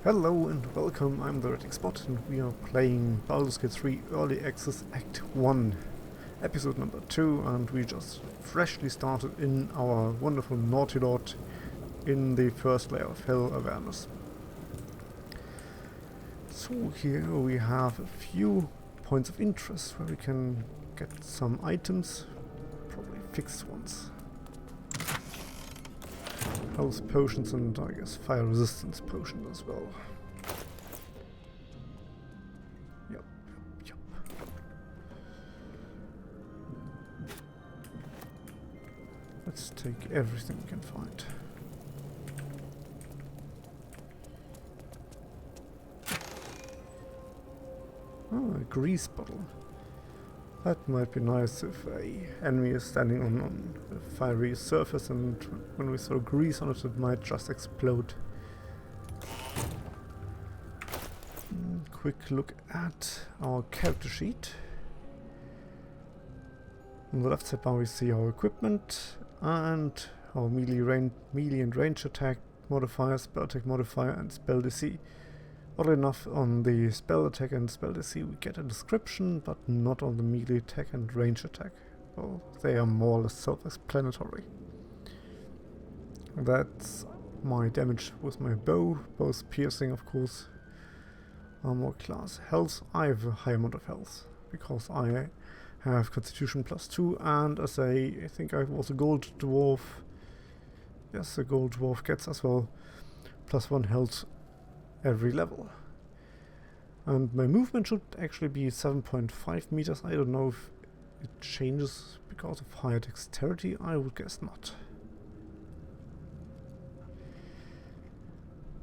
Hello and welcome, I'm TheHereticSpot and we are playing Baldur's Gate 3 Early Access Act 1, episode number 2, and we just freshly started in our wonderful nautiloid in the first layer of Hell, Avernus. So here we have a few points of interest where we can get some items, probably fixed ones. Health potions and I guess fire resistance potion as well. Yep. Let's take everything we can find. Oh, a grease bottle. That might be nice if an enemy is standing on a fiery surface and when we throw grease on it, it might just explode. Quick look at our character sheet. On the left side bar we see our equipment and our melee and range attack modifier, spell attack modifier and spell DC. Oddly enough, on the spell attack and spell DC we get a description, but not on the melee attack and range attack. Well, they are more or less self-explanatory. That's my damage with my bow, both piercing of course. Armor class. Health, I have a high amount of health, because I have Constitution +2, and as I think I was a gold dwarf. Yes, the gold dwarf gets as well +1 health every level. And my movement should actually be 7.5 meters. I don't know if it changes because of higher dexterity. I would guess not.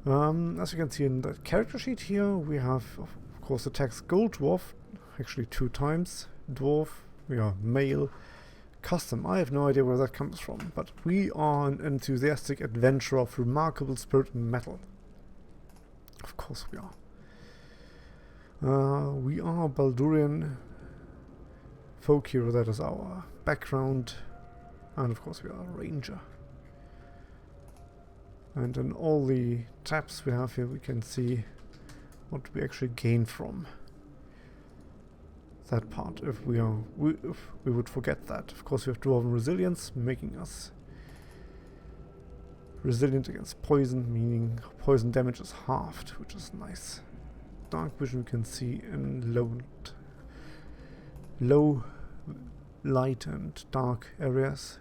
As you can see in the character sheet here, we have of course attacks gold dwarf, actually 2 times. Dwarf, we are male. Custom, I have no idea where that comes from, but we are an enthusiastic adventurer of remarkable spirit and metal. Of course we are. We are Baldurian folk hero, that is our background, and of course we are a ranger. And in all the tabs we have here we can see what we actually gain from that part if we would forget that. Of course we have Dwarven Resilience, making us resilient against poison, meaning poison damage is halved, which is nice. Dark vision we can see in low light and dark areas.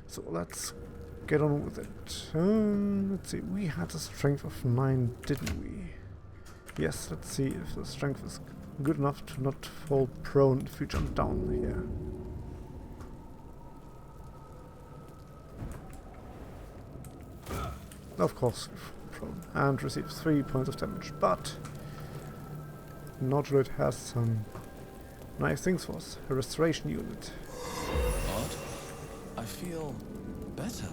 So let's get on with it. Let's see, we had a strength of 9, didn't we? Yes, let's see if the strength is good enough to not fall prone if we jump down here. Of course, prone and receive 3 points of damage, but nautiloid has some nice things for us. A restoration unit. Odd. I feel better.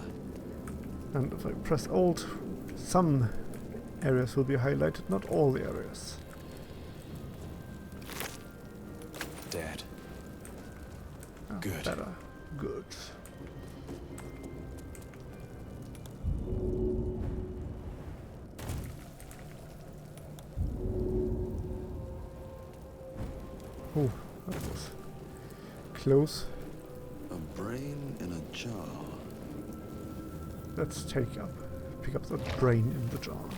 And if I press Alt, some areas will be highlighted, not all the areas. Dead. Good. Better. Good. Oh, that was close. A brain in a jar. Let's pick up that brain in the jar.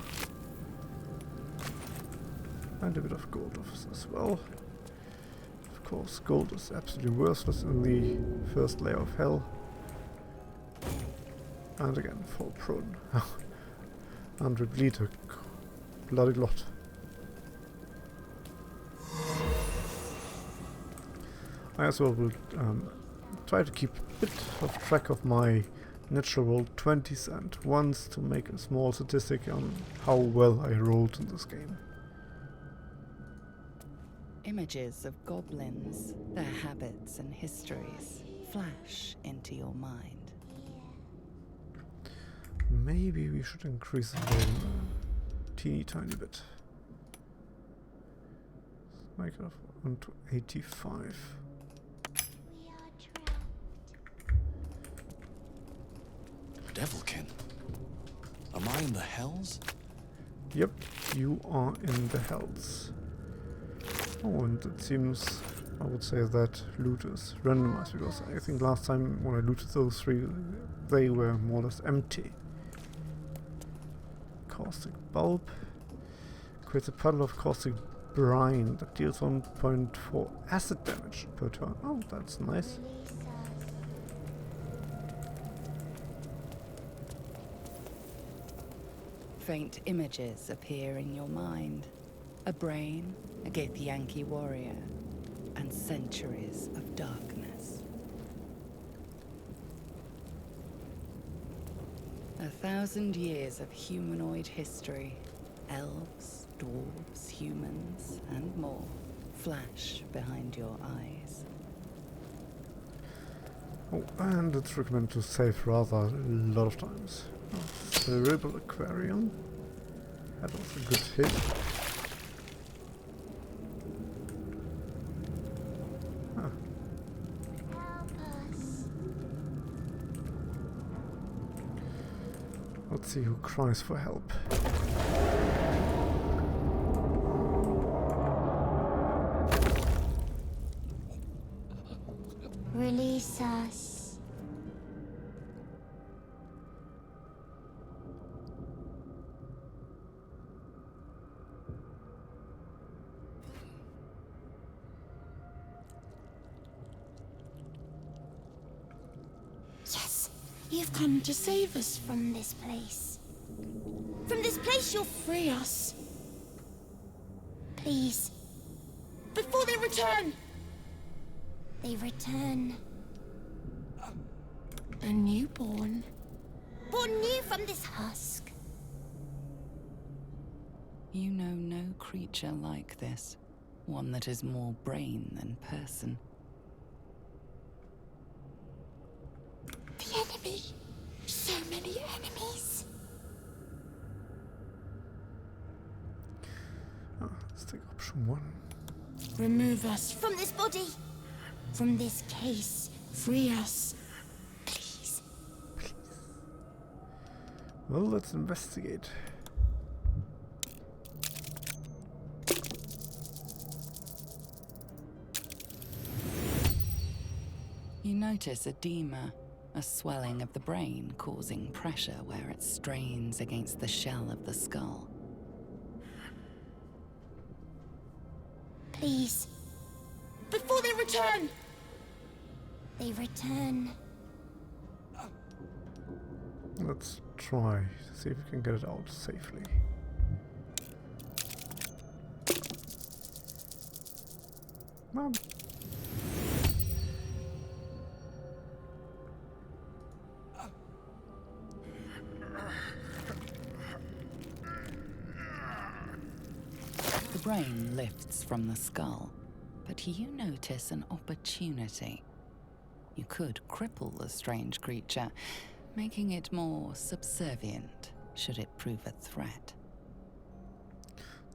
And a bit of gold as well. Of course, gold is absolutely worthless in the first layer of hell. And again, fall prone. And we bleed a bloody lot. I as well will try to keep a bit of track of my natural roll 20s and 1s to make a small statistic on how well I rolled in this game. Images of goblins, their habits and histories flash into your mind. Maybe we should increase the volume a teeny tiny bit. Make it up to 85. devilkin. Am I in the hells? Yep, you are in the hells. Oh, and it seems, I would say that loot is randomized, because I think last time when I looted those three, they were more or less empty. Caustic bulb. Creates a puddle of caustic brine that deals 1.4 acid damage per turn. Oh, that's nice. Faint images appear in your mind. A brain, a githyanki warrior, and centuries of darkness. 1,000 years of humanoid history. Elves, dwarves, humans, and more flash behind your eyes. Oh, and it's recommended to save rather a lot of times. Oh, Cerebral Aquarium. That was a good hit. Ah. Help us. Let's see who cries for help. Release us. Yes, you've come to save us from this place. From this place you'll free us. Please. Before they return. They return. A newborn. Born new from this husk. You know no creature like this. One that is more brain than person. The enemy. So many enemies. Let's take option 1. Remove us from this body. From this case. Free us. Please. Please. Well, let's investigate. You notice edema, a swelling of the brain causing pressure where it strains against the shell of the skull. Please. Before they return. They return. Let's try to see if we can get it out safely. Mom. The brain lifts from the skull, but you notice an opportunity. You could cripple the strange creature, making it more subservient should it prove a threat.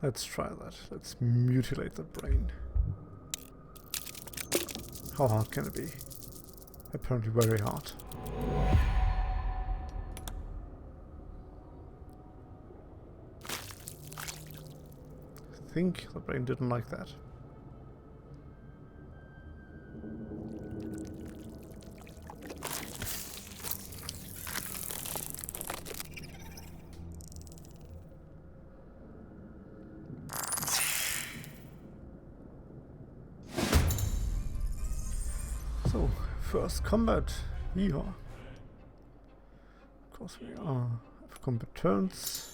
Let's try that. Let's mutilate the brain. How hard can it be? Apparently very hard. I think the brain didn't like that. So, first combat. Yeehaw. Of course we have combat turns.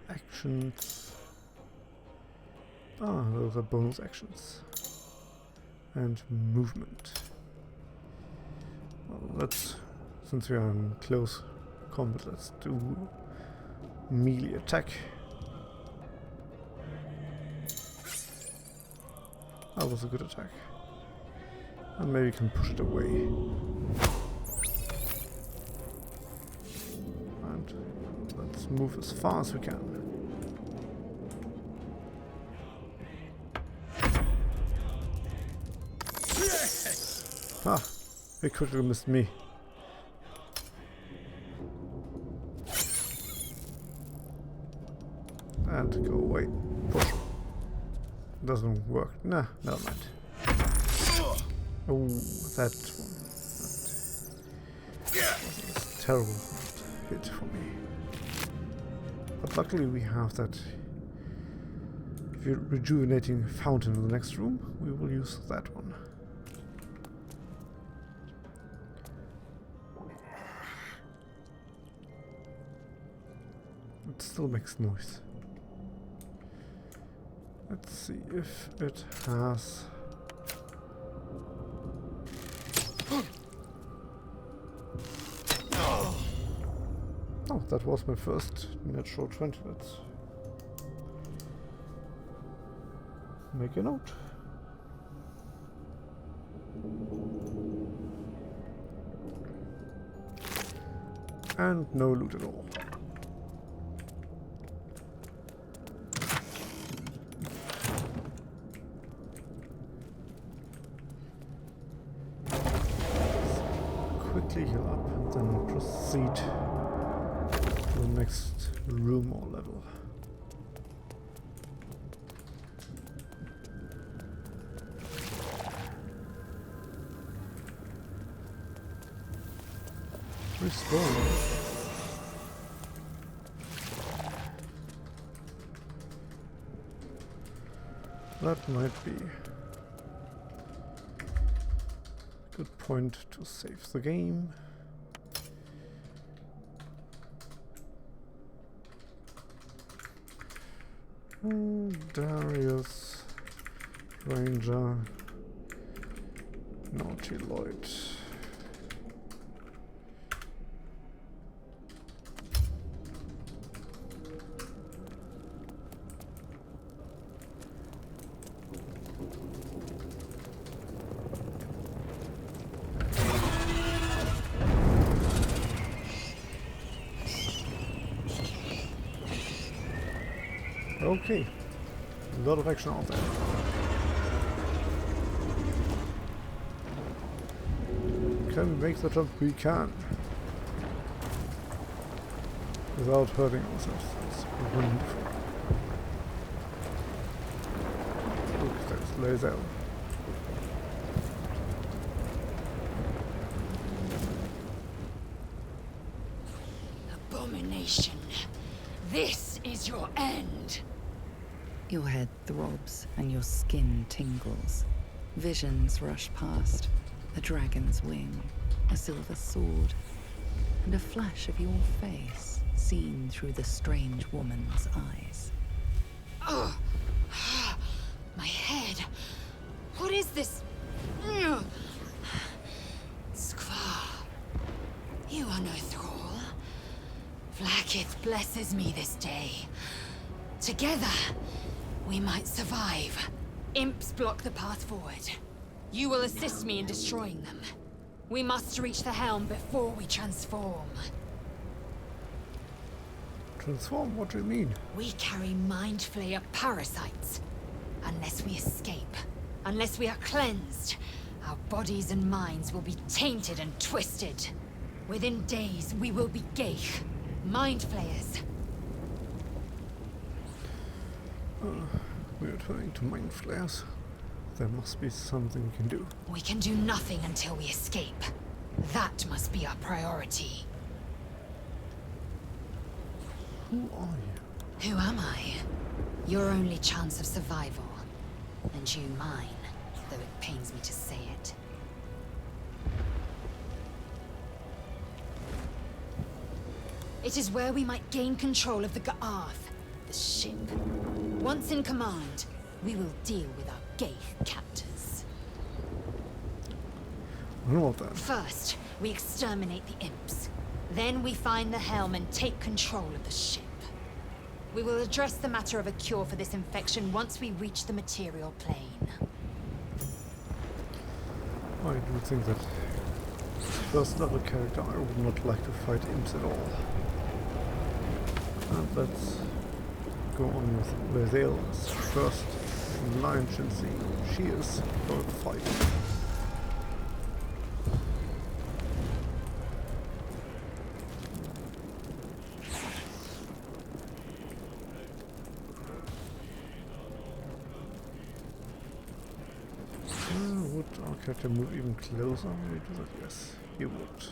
Actions. Those are bonus actions. And movement. Well, let's, since we are in close combat, let's do melee attack. That was a good attack. And maybe we can push it away. And let's move as far as we can. Ah, he quickly missed me. And go away. Push. Doesn't work. Nah, never mind. Oh, that one. That was a terrible hit for me. But luckily we have that rejuvenating fountain in the next room. We will use that one. It still makes noise. Let's see if it has... Oh, that was my first natural 20. Let's make a note. And no loot at all. Quickly heal up and then proceed to the next room or level. Restore. That might be a good point to save the game. Darius, Ranger, nautiloid. Okay, a lot of action out there. Can we make the jump? We can. Without hurting ourselves. That's wonderful. Look, there's Lae'zel. Abomination. This is your end. Your head throbs and your skin tingles. Visions rush past. A dragon's wing, a silver sword, and a flash of your face seen through the strange woman's eyes. Oh, my head. What is this? Skvar, you are no thrall. Vlaakith blesses me this day. Together, we might survive. Imps block the path forward. You will assist me in destroying them. We must reach the helm before we transform. Transform? What do you mean? We carry mind flayer parasites. Unless we escape, unless we are cleansed, our bodies and minds will be tainted and twisted. Within days, we will be Gale, mind flayers. We are turning to mind flayers. There must be something we can do. We can do nothing until we escape. That must be our priority. Who are you? Who am I? Your only chance of survival. And you mine, though it pains me to say it. It is where we might gain control of the Ga'arth, the ship. Once in command, we will deal with our Gale captors. Well then. First, we exterminate the imps. Then we find the helm and take control of the ship. We will address the matter of a cure for this infection once we reach the material plane. I do think that first level character I would not like to fight imps at all. And let's go on with Lae'zel as first in line, since she is for the fight. character move even closer? Will you do that? Yes, you would.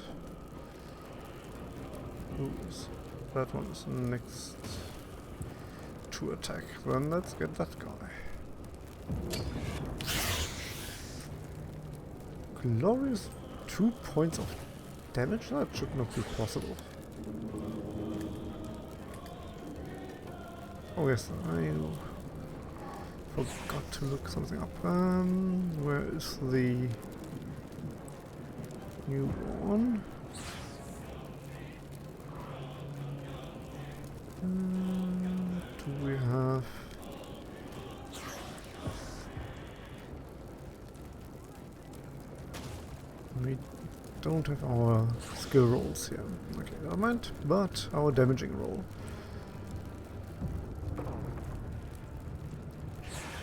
Oops. That one is next to attack. Then let's get that guy. Glorious 2 points of damage? That should not be possible. Oh yes, I forgot to look something up. Where is the new one? Do we have... We don't have our skill rolls here. Okay, never mind, but our damaging roll.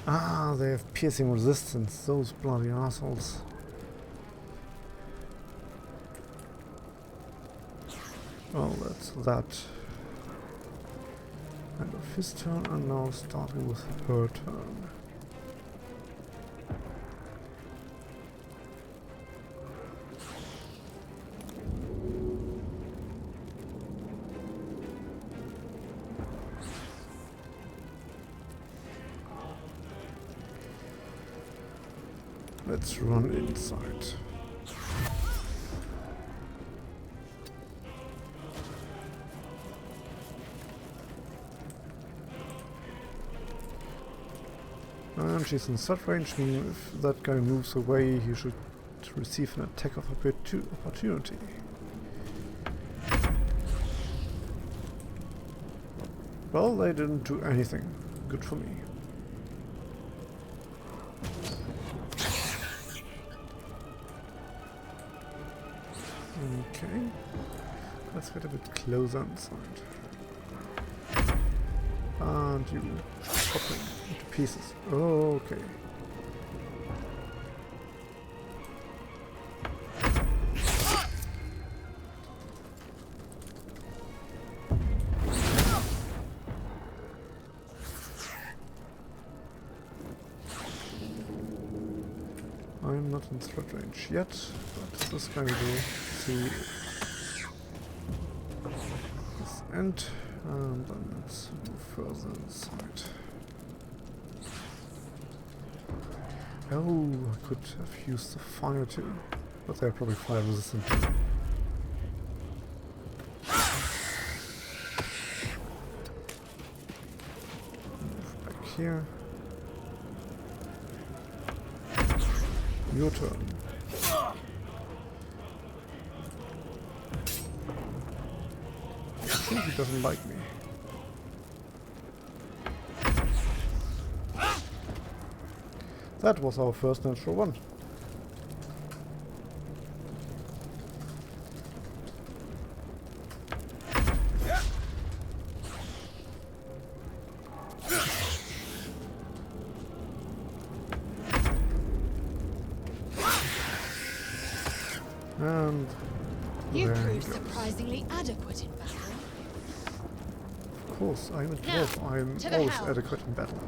Ah, they have piercing resistance, those bloody assholes. Well, that's that. End of his turn, and now starting with her turn. Let's run inside. And she's in set range, meaning if that guy moves away, he should receive an attack of opportunity. Well, they didn't do anything. Good for me. Okay, let's get a bit closer inside. And you pop into pieces. Oh, okay. I'm not in threat range yet, but this guy will see this end, and then let's move further inside. Oh, I could have used the fire too, but they're probably fire resistant. Move back here. Your turn. I think he doesn't like me. That was our first natural one. And you there proved he goes. surprisingly adequate in battle. Of course, I'm a dwarf. I'm to the always helm. adequate in battle.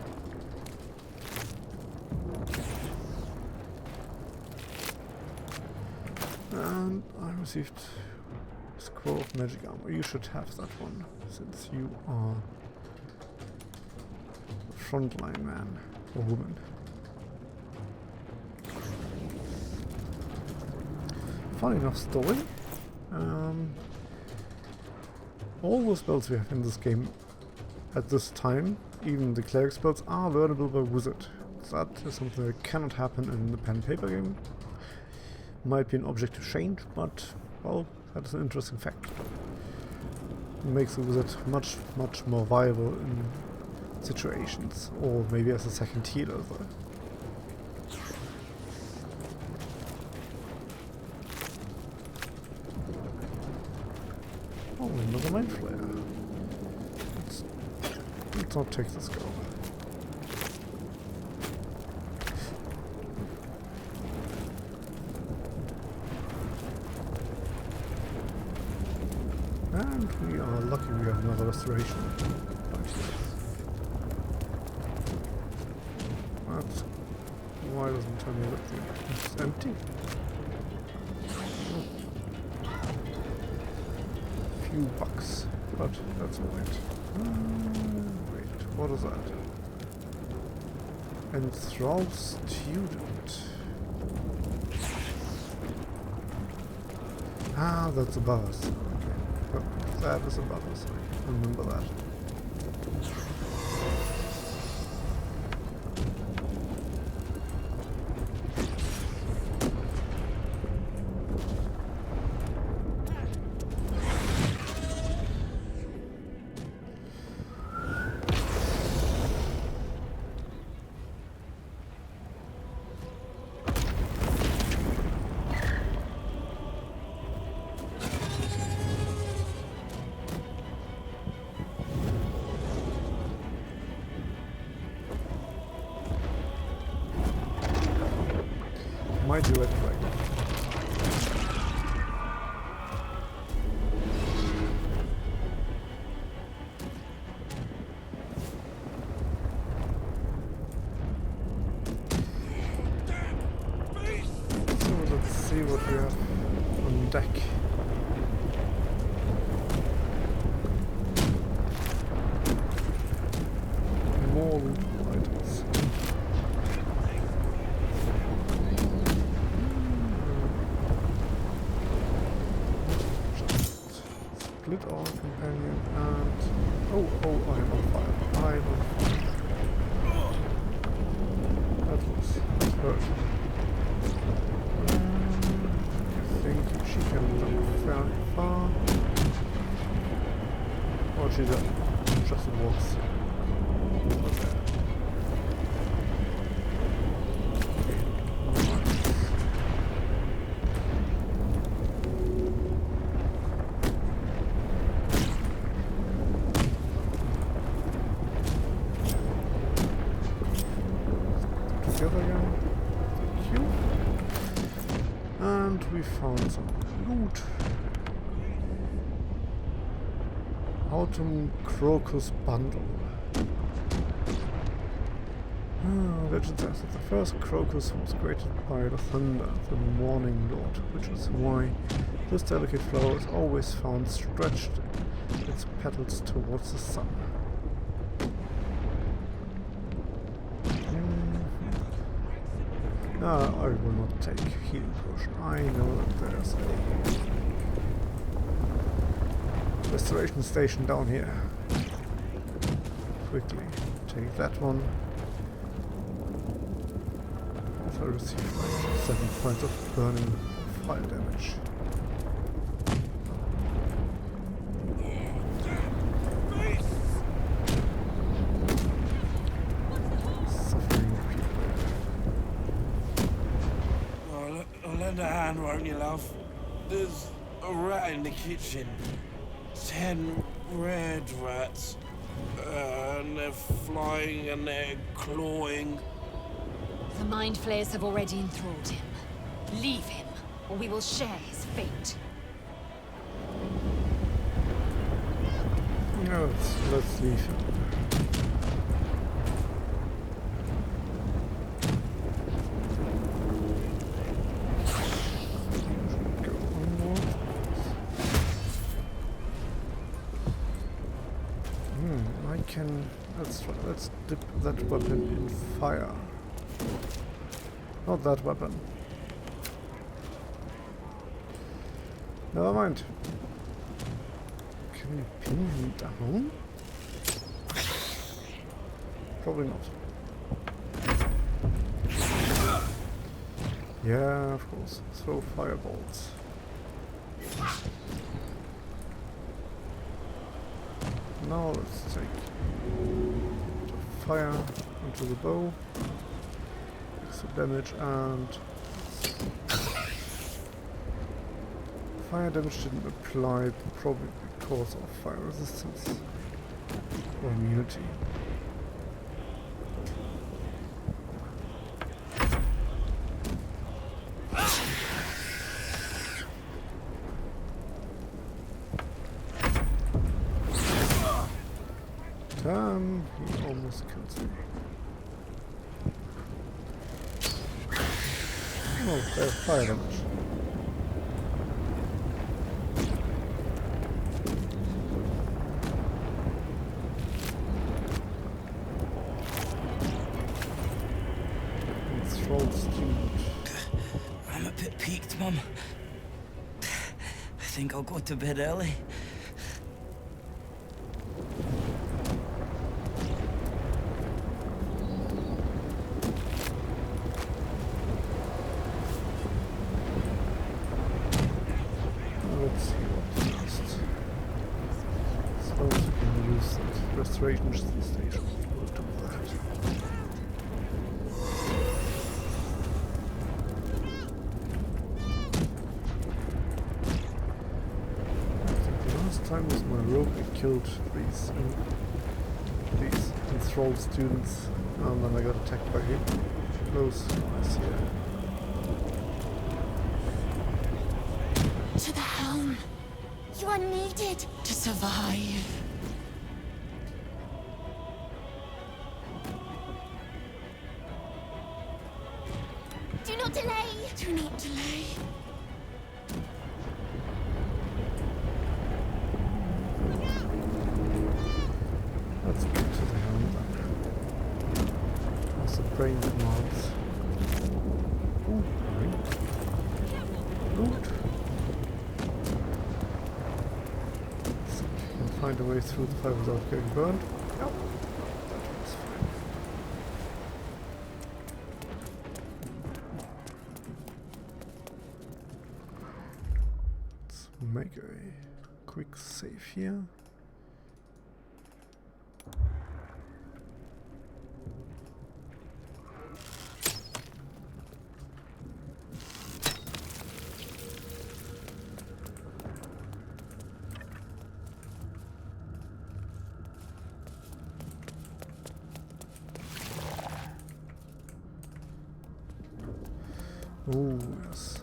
And I received a scroll of magic armor. You should have that one, since you are a frontline man or woman. Funny enough story. All the spells we have in this game at this time, even the cleric spells, are learnable by wizard. That is something that cannot happen in the pen and paper game. Might be an object to change, but well, that is an interesting fact. It makes the wizard much more viable in situations, or maybe as a second healer though. Oh, another mind flayer. Let's not take this go. And we are lucky we have another restoration. That's Why doesn't it tell me that it's empty? Few bucks, but that's alright. Wait, what is that? Enthralled student. Ah, that's above us. Okay. Oh, that is above us. I remember that. Might do it right now. So let's see what we have on deck. More items. Split our companion and... Oh, I'm on fire. I'm on fire. That hurt. I think she can jump fairly far. Or she just walks. Okay. Again. Thank you. And we found some loot. Autumn Crocus Bundle. Legend says that the first crocus was created by the thunder, the morning lord, which is why this delicate flower is always found stretched its petals towards the sun. I will not take healing potion. I know that there's a restoration station down here. Quickly take that one. If I receive like 7 points of burning fire damage. Lend a hand, won't you, love? There's a rat in the kitchen. 10 red rats. And they're flying and they're clawing. The mind flayers have already enthralled him. Leave him, or we will share his fate. No, let's leave him. Let's dip that weapon in fire. Not that weapon. Never mind. Can we pin him down? Probably not. Yeah, of course. Throw firebolts. Now let's take fire into the bow, extra damage, and fire damage didn't apply probably because of fire resistance or immunity. Damn, he almost kills me. Oh, they have fire damage. It's rolled student. I'm a bit peaked, Mum. I think I'll go to bed early. Let's see what last. Suppose we can use that restoration station. We'll do that. Last time was my rogue that killed these enthralled students, and then I got attacked by him. Close. I see it. To the helm. You are needed to survive. Do not delay. Do not delay. Let's get to the helm then. That's the brain commands. Ooh, great. Good. So we can find a way through the fire without getting burned. Yep. That's fine. Let's make a quick save here. Oh, yes.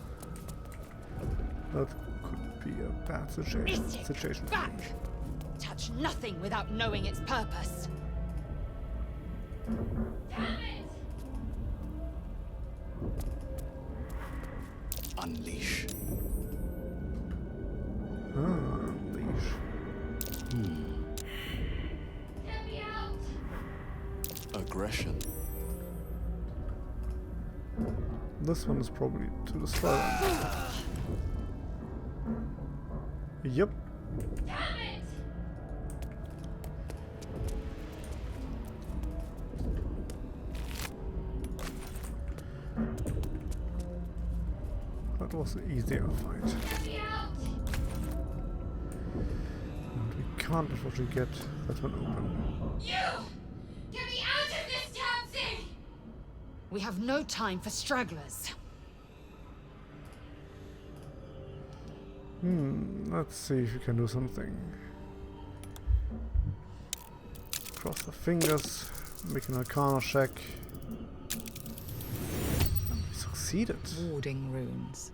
That could be a bad situation. Back! Touch nothing without knowing its purpose. Damn it! Unleash. Unleash. Get me out! Aggression. This one is probably to destroy them. Yep. Damn it! That was an easier fight. Get me out! And we can't unfortunately get that one open. You! Get me out of this damn thing! We have no time for stragglers. Let's see if we can do something. Cross the fingers, make an arcana check. And we succeeded. Warding runes.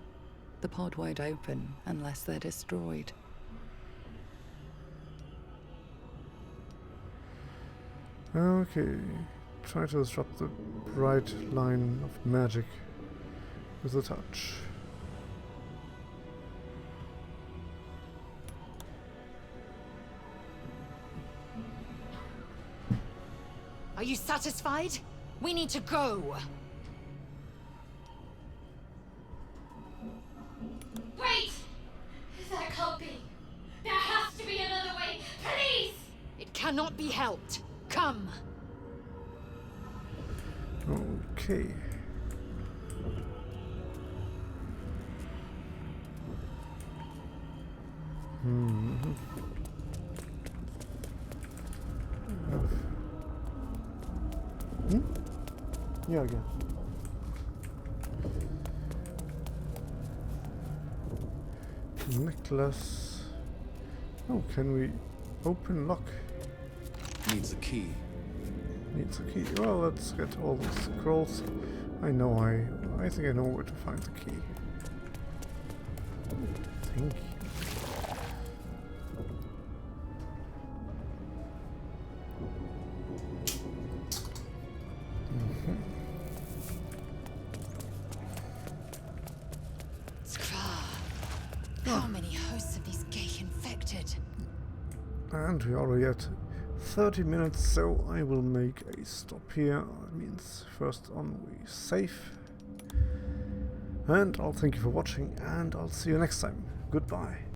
The pod won't open unless they're destroyed. Okay. Try to disrupt the bright line of magic with a touch. Are you satisfied? We need to go. Wait! That can't be. There has to be another way. Please! It cannot be helped. Come. Okay. Yeah, again. Necklace. Oh, can we open lock? Needs a key. Needs a key. Well, let's get all the scrolls. I think I know where to find the key. Thank you. And we are already at 30 minutes, so I will make a stop here. That means first on we save. And I'll thank you for watching, and I'll see you next time. Goodbye.